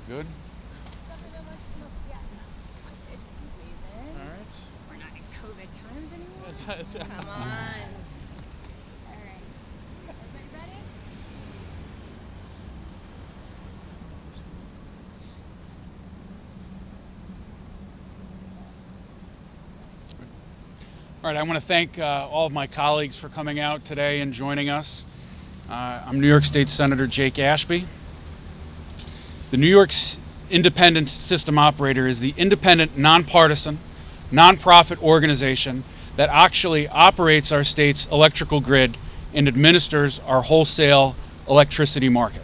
Good. All right. We're not in COVID times anymore. It's- Come on. All right. Everybody ready? All right, I want to thank all of my colleagues for coming out today and joining us. I'm New York State Senator Jake Ashby. The New York's Independent System Operator is the independent, nonpartisan, nonprofit organization that actually operates our state's electrical grid and administers our wholesale electricity market.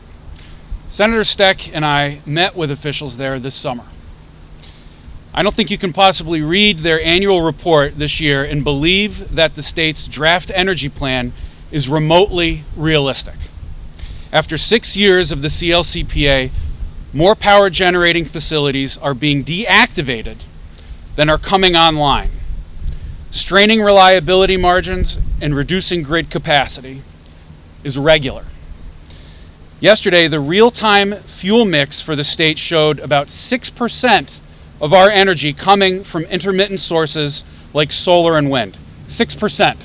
Senator Steck and I met with officials there this summer. I don't think you can possibly read their annual report this year and believe that the state's draft energy plan is remotely realistic. After 6 years of the CLCPA, more power generating facilities are being deactivated than are coming online, straining reliability margins and reducing grid capacity is regular. Yesterday, the real-time fuel mix for the state showed about 6% of our energy coming from intermittent sources like solar and wind. 6%.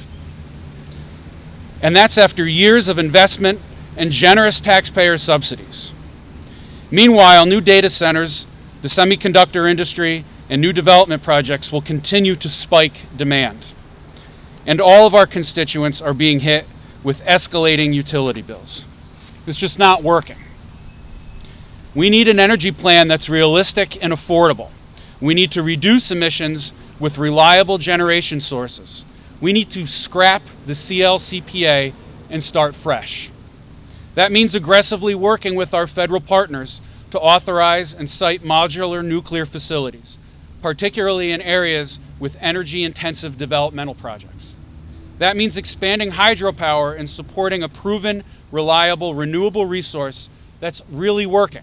And that's after years of investment and generous taxpayer subsidies. Meanwhile, new data centers, the semiconductor industry, and new development projects will continue to spike demand. And all of our constituents are being hit with escalating utility bills. It's just not working. We need an energy plan that's realistic and affordable. We need to reduce emissions with reliable generation sources. We need to scrap the CLCPA and start fresh. That means aggressively working with our federal partners to authorize and site modular nuclear facilities, particularly in areas with energy-intensive developmental projects. That means expanding hydropower and supporting a proven, reliable, renewable resource that's really working.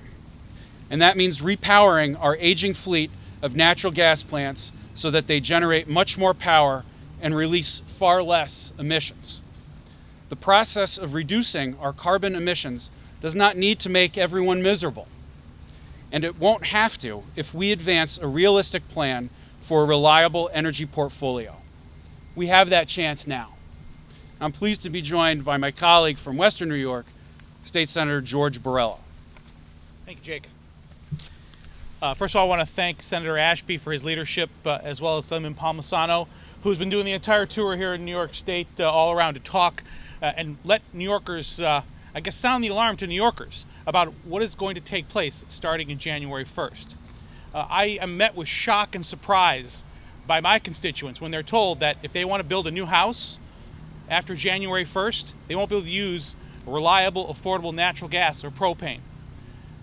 And that means repowering our aging fleet of natural gas plants so that they generate much more power and release far less emissions. The process of reducing our carbon emissions does not need to make everyone miserable. And it won't have to if we advance a realistic plan for a reliable energy portfolio. We have that chance now. I'm pleased to be joined by my colleague from Western New York, State Senator George Borrello. Thank you, Jake. First of all, I want to thank Senator Ashby for his leadership, as well as Senator Palmisano, who's been doing the entire tour here in New York State all around to talk and let New Yorkers, sound the alarm to New Yorkers about what is going to take place starting in January 1st. I am met with shock and surprise by my constituents when they're told that if they want to build a new house after January 1st, they won't be able to use reliable, affordable natural gas or propane.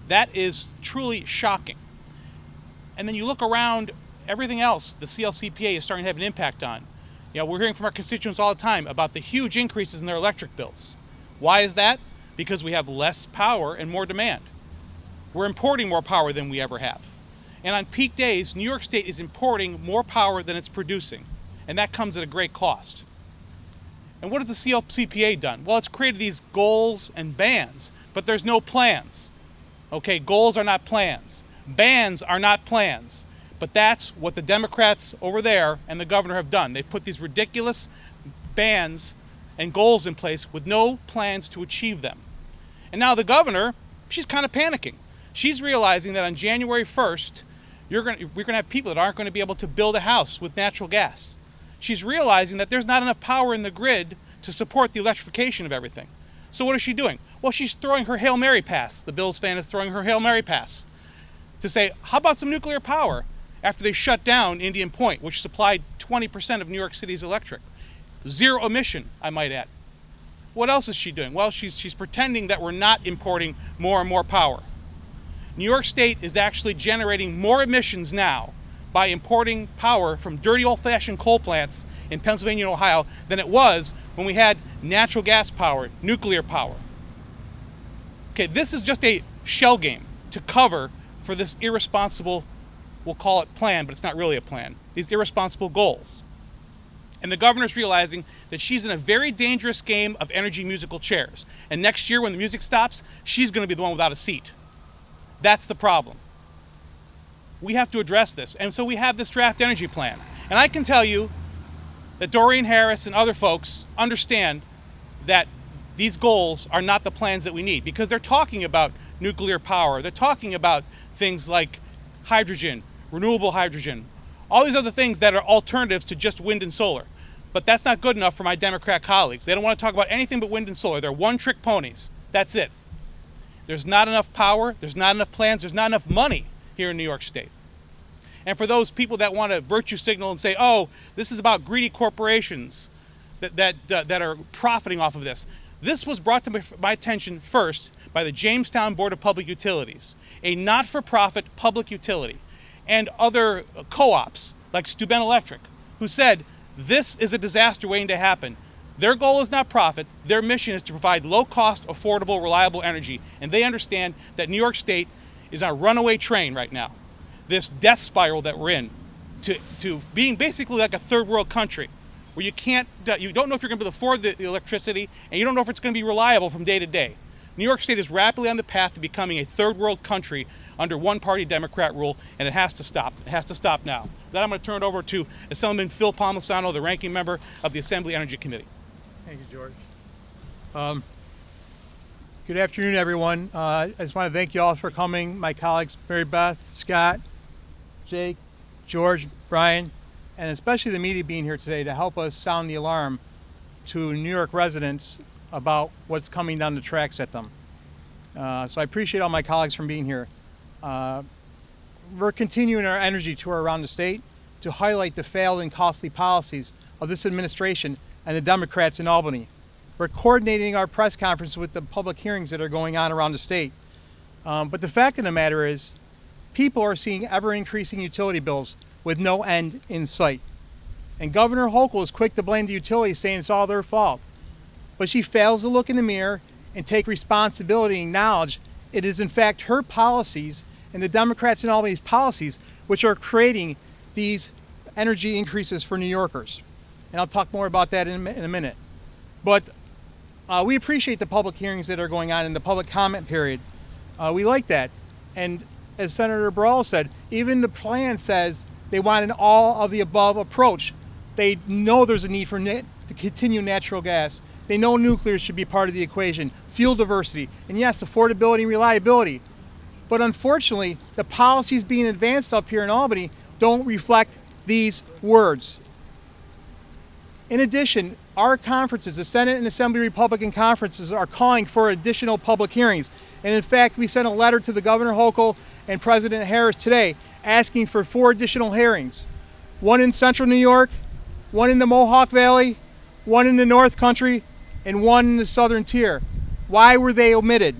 That is truly shocking. And then you look around, everything else the CLCPA is starting to have an impact on. We're hearing from our constituents all the time about the huge increases in their electric bills. Why is that? Because we have less power and more demand. We're importing more power than we ever have. And on peak days, New York State is importing more power than it's producing. And that comes at a great cost. And what has the CLCPA done? Well, it's created these goals and bans, but there's no plans. Okay, goals are not plans. Bans are not plans. But that's what the Democrats over there and the governor have done. They've put these ridiculous bans and goals in place with no plans to achieve them. And now the governor, she's kind of panicking. She's realizing that on January 1st, we're going to have people that aren't going to be able to build a house with natural gas. She's realizing that there's not enough power in the grid to support the electrification of everything. So what is she doing? Well, she's throwing her Hail Mary pass. The Bills fan is throwing her Hail Mary pass to say, how about some nuclear power after they shut down Indian Point, which supplied 20% of New York City's electric. Zero emission, I might add. What else is she doing? Well, she's pretending that we're not importing more and more power. New York State is actually generating more emissions now by importing power from dirty old-fashioned coal plants in Pennsylvania and Ohio than it was when we had natural gas power, nuclear power. Okay, this is just a shell game to cover for this irresponsible, we'll call it plan, but it's not really a plan, these irresponsible goals. And the governor's realizing that she's in a very dangerous game of energy musical chairs. And next year when the music stops, she's going to be the one without a seat. That's the problem. We have to address this. And so we have this draft energy plan. And I can tell you that Doreen Harris and other folks understand that these goals are not the plans that we need, because they're talking about nuclear power. They're talking about things like hydrogen, renewable hydrogen, all these other things that are alternatives to just wind and solar. But that's not good enough for my Democrat colleagues. They don't want to talk about anything but wind and solar. They're one-trick ponies. That's it. There's not enough power. There's not enough plans. There's not enough money here in New York State. And for those people that want to virtue signal and say, oh, this is about greedy corporations that are profiting off of this, this was brought to my attention first by the Jamestown Board of Public Utilities, a not-for-profit public utility, and other co-ops like Steuben Electric, who said this is a disaster waiting to happen. Their goal is not profit. Their mission is to provide low-cost, affordable, reliable energy. And they understand that New York State is on a runaway train right now. This death spiral that we're in, to being basically like a third world country, where you don't know if you're going to be able to afford the electricity, and you don't know if it's going to be reliable from day to day. New York State is rapidly on the path to becoming a third world country under one-party Democrat rule, and it has to stop. It has to stop now. Then I'm going to turn it over to Assemblyman Phil Palmisano, the ranking member of the Assembly Energy Committee. Thank you, George. Good afternoon, everyone. I just want to thank you all for coming. My colleagues, Mary Beth, Scott, Jake, George, Brian, and especially the media being here today to help us sound the alarm to New York residents about what's coming down the tracks at them. So I appreciate all my colleagues from being here. We're continuing our energy tour around the state to highlight the failed and costly policies of this administration and the Democrats in Albany. We're coordinating our press conference with the public hearings that are going on around the state. But the fact of the matter is, people are seeing ever-increasing utility bills with no end in sight. And Governor Hochul is quick to blame the utilities, saying it's all their fault. But she fails to look in the mirror and take responsibility and acknowledge it is in fact her policies and the Democrats in Albany's policies which are creating these energy increases for New Yorkers. And I'll talk more about that in a minute. But we appreciate the public hearings that are going on in the public comment period. We like that. And as Senator Brawl said, even the plan says they want an all-of-the-above approach. They know there's a need for to continue natural gas. They know nuclear should be part of the equation, fuel diversity, and yes, affordability and reliability. But unfortunately, the policies being advanced up here in Albany don't reflect these words. In addition, our conferences, the Senate and Assembly Republican conferences, are calling for additional public hearings. And in fact, we sent a letter to the Governor Hochul and President Harris today asking for 4 additional hearings. 1 in Central New York, 1 in the Mohawk Valley, 1 in the North Country, and 1 in the Southern Tier. Why were they omitted?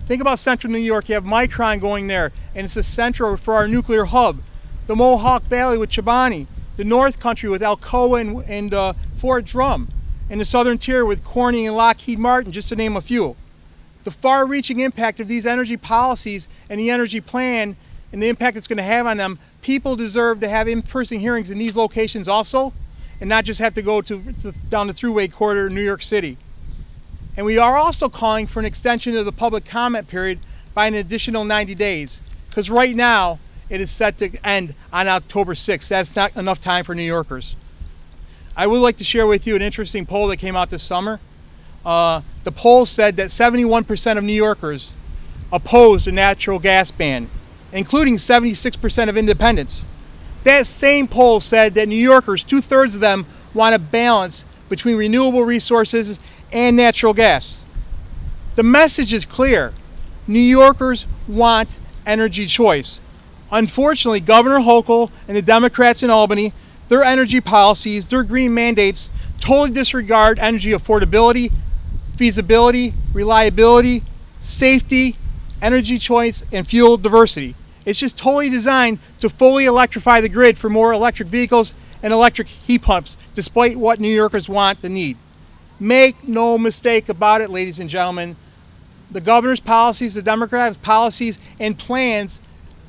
Think about Central New York. You have Micron going there, and it's a central for our nuclear hub. The Mohawk Valley with Chobani, the North Country with Alcoa and Fort Drum, and the Southern Tier with Corning and Lockheed Martin, just to name a few. The far-reaching impact of these energy policies and the energy plan and the impact it's going to have on them, people deserve to have in-person hearings in these locations also, and not just have to go down the Thruway corridor in New York City. And we are also calling for an extension of the public comment period by an additional 90 days, because right now it is set to end on October 6th. That's not enough time for New Yorkers. I would like to share with you an interesting poll that came out this summer. The poll said that 71% of New Yorkers opposed a natural gas ban, including 76% of independents. That same poll said that New Yorkers, 2/3 of them, want a balance between renewable resources and natural gas. The message is clear. New Yorkers want energy choice. Unfortunately, Governor Hochul and the Democrats in Albany, their energy policies, their green mandates, totally disregard energy affordability, feasibility, reliability, safety, energy choice, and fuel diversity. It's just totally designed to fully electrify the grid for more electric vehicles and electric heat pumps, despite what New Yorkers want and need. Make no mistake about it, ladies and gentlemen. The governor's policies, the Democrats' policies and plans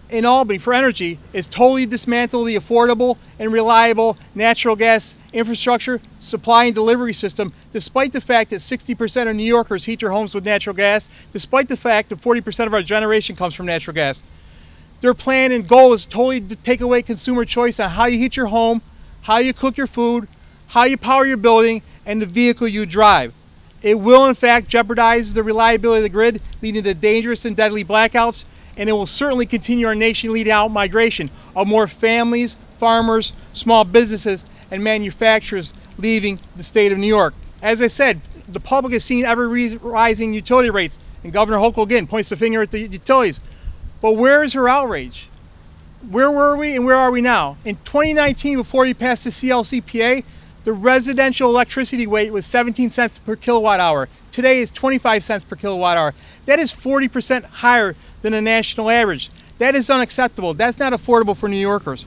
in Albany for energy is totally dismantle the affordable and reliable natural gas infrastructure, supply and delivery system, despite the fact that 60% of New Yorkers heat their homes with natural gas, despite the fact that 40% of our generation comes from natural gas. Their plan and goal is totally to take away consumer choice on how you heat your home, how you cook your food, how you power your building, and the vehicle you drive. It will, in fact, jeopardize the reliability of the grid, leading to dangerous and deadly blackouts, and it will certainly continue our nation-leading out migration of more families, farmers, small businesses, and manufacturers leaving the state of New York. As I said, the public has seen ever rising utility rates, and Governor Hochul again points the finger at the utilities. But where is her outrage? Where were we and where are we now? In 2019, before you passed the CLCPA, the residential electricity rate was 17 cents per kilowatt hour. Today it's 25 cents per kilowatt hour. That is 40% higher than the national average. That is unacceptable. That's not affordable for New Yorkers.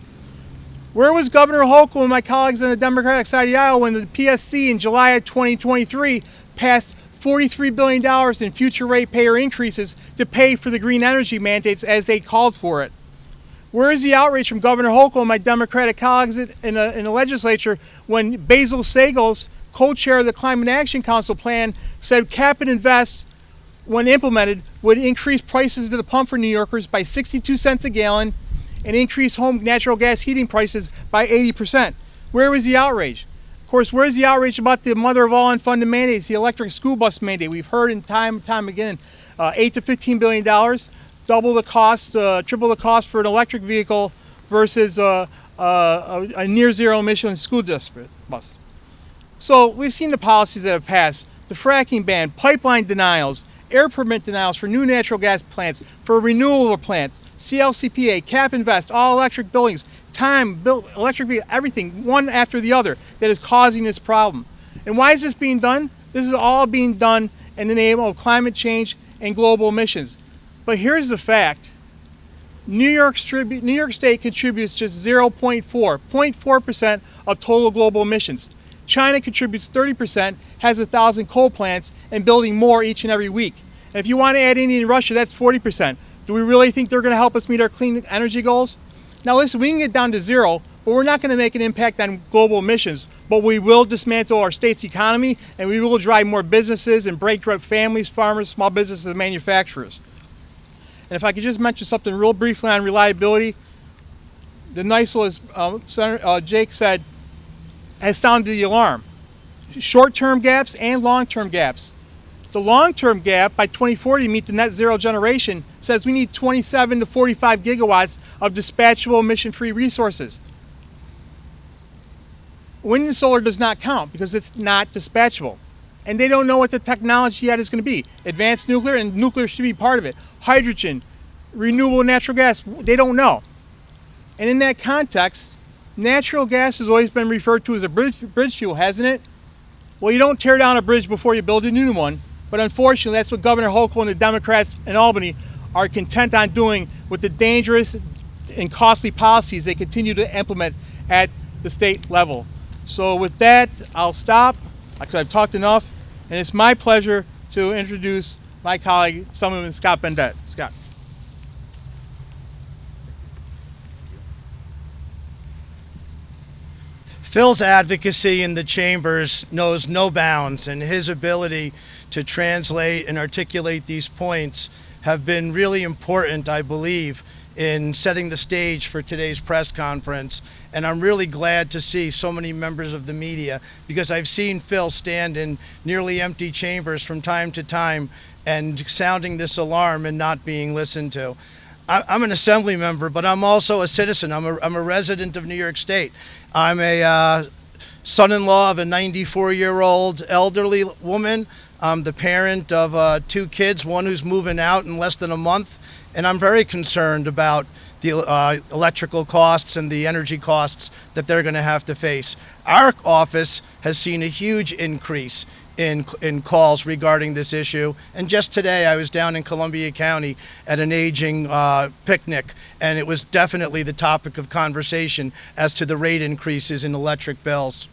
Where was Governor Hochul and my colleagues on the Democratic side of the aisle when the PSC in July of 2023 passed $43 billion in future ratepayer increases to pay for the green energy mandates as they called for it? Where is the outrage from Governor Hochul and my Democratic colleagues in the legislature when Basil Sagles, co-chair of the Climate Action Council plan, said cap and invest, when implemented, would increase prices to the pump for New Yorkers by 62 cents a gallon and increase home natural gas heating prices by 80%. Where was the outrage? Of course, where's the outrage about the mother of all unfunded mandates, the electric school bus mandate? We've heard in time and time again, $8 to $15 billion, double the cost, triple the cost for an electric vehicle versus a near zero emission school district bus. So we've seen the policies that have passed, the fracking ban, pipeline denials, air permit denials for new natural gas plants, for renewable plants, CLCPA, cap invest, all electric buildings, electric vehicle, everything, one after the other, that is causing this problem. And why is this being done? This is all being done in the name of climate change and global emissions. But here's the fact. New York State contributes just 0.4% of total global emissions. China contributes 30%, has 1,000 coal plants, and building more each and every week. And if you want to add India and Russia, that's 40%. Do we really think they're going to help us meet our clean energy goals? Now listen, we can get down to zero, but we're not going to make an impact on global emissions. But we will dismantle our state's economy, and we will drive more businesses and break up families, farmers, small businesses, and manufacturers. And if I could just mention something real briefly on reliability, the NYSEL, as Senator Jake said, has sounded the alarm. Short-term gaps and long-term gaps. The long-term gap by 2040 to meet the net zero generation says we need 27 to 45 gigawatts of dispatchable emission-free resources. Wind and solar does not count because it's not dispatchable. And they don't know what the technology yet is going to be. Advanced nuclear, and nuclear should be part of it. Hydrogen, renewable natural gas, they don't know. And in that context, natural gas has always been referred to as a bridge fuel, hasn't it? Well, you don't tear down a bridge before you build a new one. But unfortunately, that's what Governor Hochul and the Democrats in Albany are content on doing with the dangerous and costly policies they continue to implement at the state level. So with that, I'll stop because I've talked enough. And it's my pleasure to introduce my colleague, Assemblyman Scott Bendet. Scott. Phil's advocacy in the chambers knows no bounds, and his ability to translate and articulate these points have been really important, I believe, in setting the stage for today's press conference. And I'm really glad to see so many members of the media, because I've seen Phil stand in nearly empty chambers from time to time and sounding this alarm and not being listened to. I'm an assembly member, but I'm also a citizen. I'm a resident of New York State. I'm a son-in-law of a 94-year-old elderly woman. I'm the parent of 2 kids, one who's moving out in less than a month, and I'm very concerned about the electrical costs and the energy costs that they're going to have to face. Our office has seen a huge increase in calls regarding this issue. And just today I was down in Columbia County at an aging picnic, and it was definitely the topic of conversation as to the rate increases in electric bills.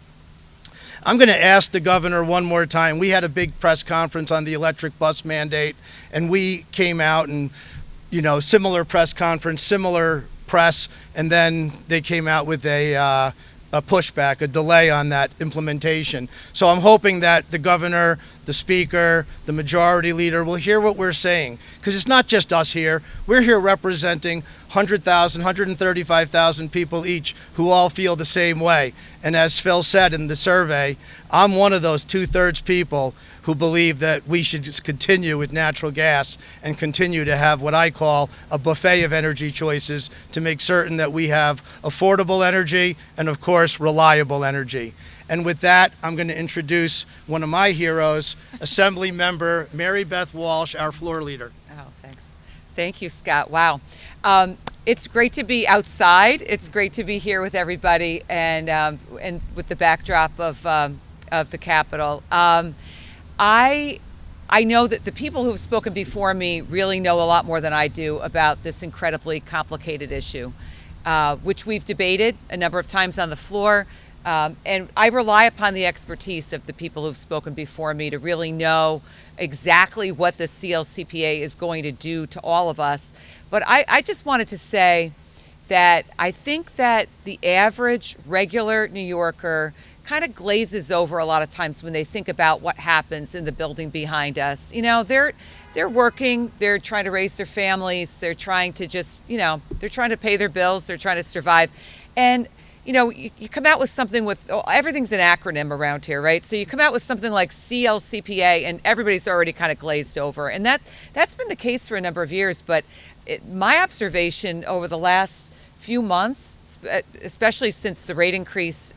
I'm going to ask the governor one more time. We had a big press conference on the electric bus mandate, and we came out and similar press conference, similar press, and then they came out with a pushback, a delay on that implementation. So I'm hoping that the governor, the speaker, the majority leader will hear what we're saying, because it's not just us here. We're here representing 100,000, 135,000 people each who all feel the same way. And as Phil said in the survey, I'm one of those 2/3 people who believe that we should just continue with natural gas and continue to have what I call a buffet of energy choices to make certain that we have affordable energy and, of course, reliable energy. And with that, I'm going to introduce one of my heroes, Assembly Member Mary Beth Walsh, our floor leader. Oh, thanks. Thank you, Scott. Wow. It's great to be outside. It's great to be here with everybody and with the backdrop of the Capitol. I know that the people who have spoken before me really know a lot more than I do about this incredibly complicated issue, which we've debated a number of times on the floor. And I rely upon the expertise of the people who've spoken before me to really know exactly what the CLCPA is going to do to all of us. But I just wanted to say that I think that the average regular New Yorker kind of glazes over a lot of times when they think about what happens in the building behind us. They're working, they're trying to raise their families, they're trying to they're trying to pay their bills, they're trying to survive. And you come out with something with, everything's an acronym around here, right? So you come out with something like CLCPA and everybody's already kind of glazed over. And that's been the case for a number of years. But my observation over the last few months, especially since the rate increase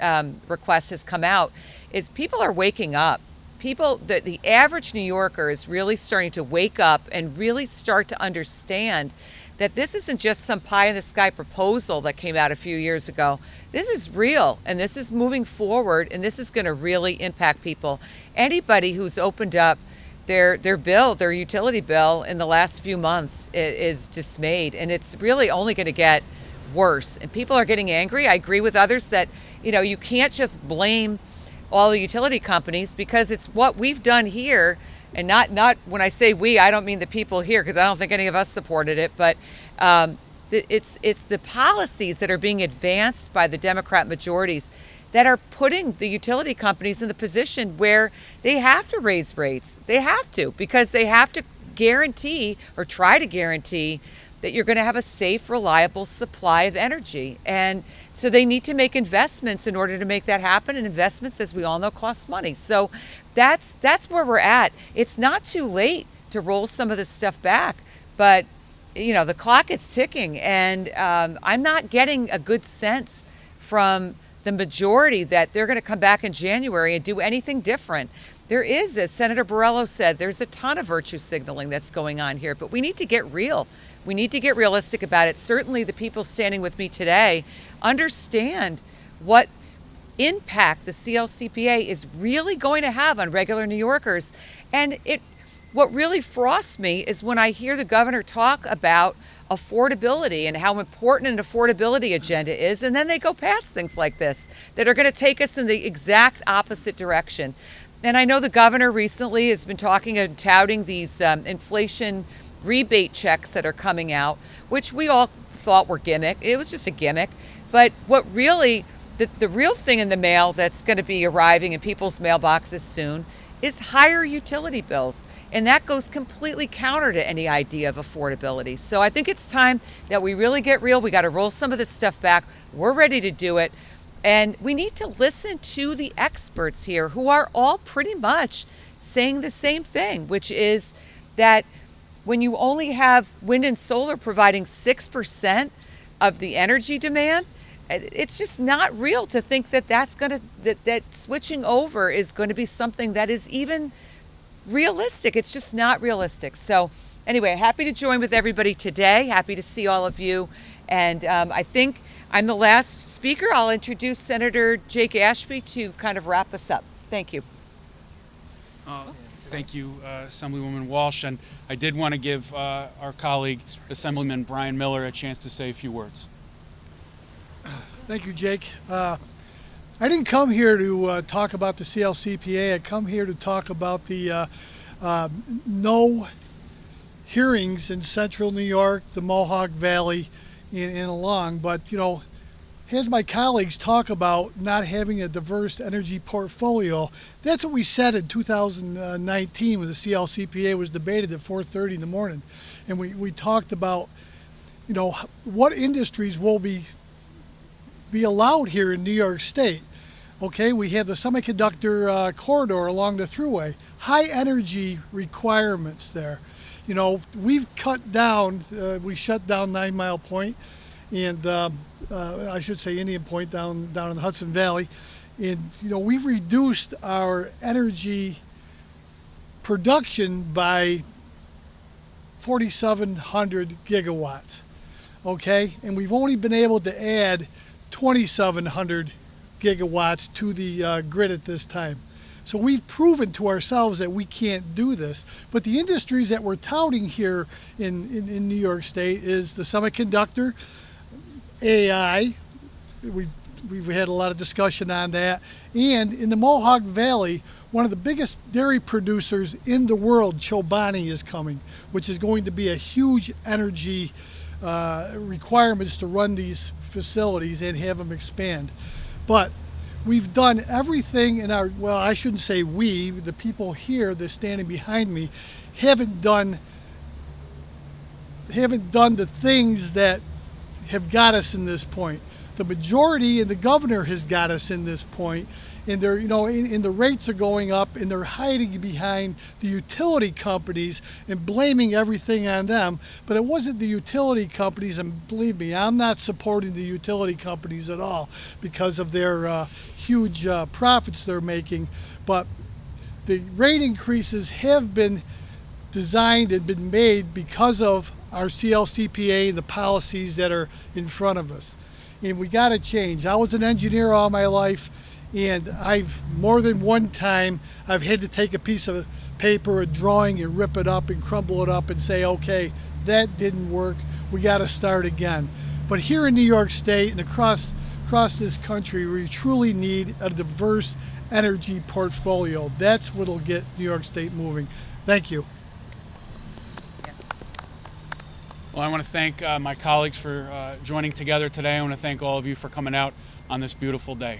request has come out, is people are waking up. The average New Yorker is really starting to wake up and really start to understand that this isn't just some pie-in-the-sky proposal that came out a few years ago. This is real, and this is moving forward, and this is going to really impact people. Anybody who's opened up their utility bill in the last few months is dismayed, and it's really only going to get worse. And people are getting angry. I agree with others that you can't just blame all the utility companies, because it's what we've done here. And not when I say we, I don't mean the people here, because I don't think any of us supported it, but it's the policies that are being advanced by the Democrat majorities that are putting the utility companies in the position where they have to raise rates. They have to, because they have to guarantee or try to guarantee that you're going to have a safe, reliable supply of energy. And so they need to make investments in order to make that happen. And investments, as we all know, cost money. So that's where we're at. It's not too late to roll some of this stuff back, but the clock is ticking, and I'm not getting a good sense from the majority that they're going to come back in January and do anything different. There is, as Senator Borrello said, there's a ton of virtue signaling that's going on here, but we need to get real. We need to get realistic about it. Certainly the people standing with me today understand what impact the CLCPA is really going to have on regular New Yorkers. And what really frosts me is when I hear the governor talk about affordability and how important an affordability agenda is, and then they go past things like this that are going to take us in the exact opposite direction. And I know the governor recently has been talking and touting these inflation rebate checks that are coming out, which we all thought were gimmick. It was just a gimmick. But what really, the real thing in the mail that's going to be arriving in people's mailboxes soon is higher utility bills. And that goes completely counter to any idea of affordability. So I think it's time that we really get real. We got to roll some of this stuff back. We're ready to do it. And we need to listen to the experts here who are all pretty much saying the same thing, which is that when you only have wind and solar providing 6% of the energy demand, it's just not real to think that that switching over is going to be something that is even realistic. It's just not realistic. So anyway, happy to join with everybody today. Happy to see all of you. And I think I'm the last speaker. I'll introduce Senator Jake Ashby to kind of wrap us up. Thank you. Thank you, Assemblywoman Walsh. And I did want to give our colleague, Assemblyman Brian Miller, a chance to say a few words. Thank you, Jake. I didn't come here to talk about the CLCPA. I come here to talk about the no hearings in central New York, the Mohawk Valley, and along. But, you know, as my colleagues talk about not having a diverse energy portfolio, that's what we said in 2019 when the CLCPA was debated at 4:30 in the morning. And we talked about, you know, what industries will be allowed here in New York State. Okay, we have the semiconductor corridor along the thruway, high energy requirements there. You know, we've cut down, we shut down 9 Mile Point, and I should say Indian Point down in the Hudson Valley. And, you know, we've reduced our energy production by 4,700 gigawatts, okay? And we've only been able to add 2,700 gigawatts to the grid at this time. So we've proven to ourselves that we can't do this. But the industries that we're touting here in New York State is the semiconductor, AI, we've had a lot of discussion on that, and in the Mohawk Valley, one of the biggest dairy producers in the world, Chobani, is coming, which is going to be a huge energy requirements to run these facilities and have them expand. But we've done everything in our, well, I shouldn't say we, the people here that's standing behind me, haven't done the things that have got us in this point. The majority and the governor has got us in this point, and they're, you know, and the rates are going up, and they're hiding behind the utility companies and blaming everything on them. But it wasn't the utility companies, and believe me, I'm not supporting the utility companies at all because of their huge profits they're making. But the rate increases have been designed and been made because of our CLCPA and the policies that are in front of us. And we got to change. I was an engineer all my life, and I've more than one time I've had to take a piece of paper, a drawing, and rip it up and crumble it up and say, okay, that didn't work. We got to start again. But here in New York State and across this country, we truly need a diverse energy portfolio. That's what'll get New York State moving. Thank you. Well, I want to thank my colleagues for joining together today. I want to thank all of you for coming out on this beautiful day.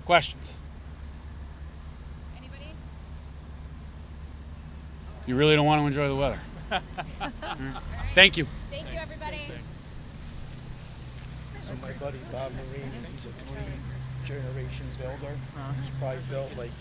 Questions? Anybody? You really don't want to enjoy the weather. Thank you. Thank you, everybody. So my buddy Bob Marine, he's a 3-generation builder. He's probably built like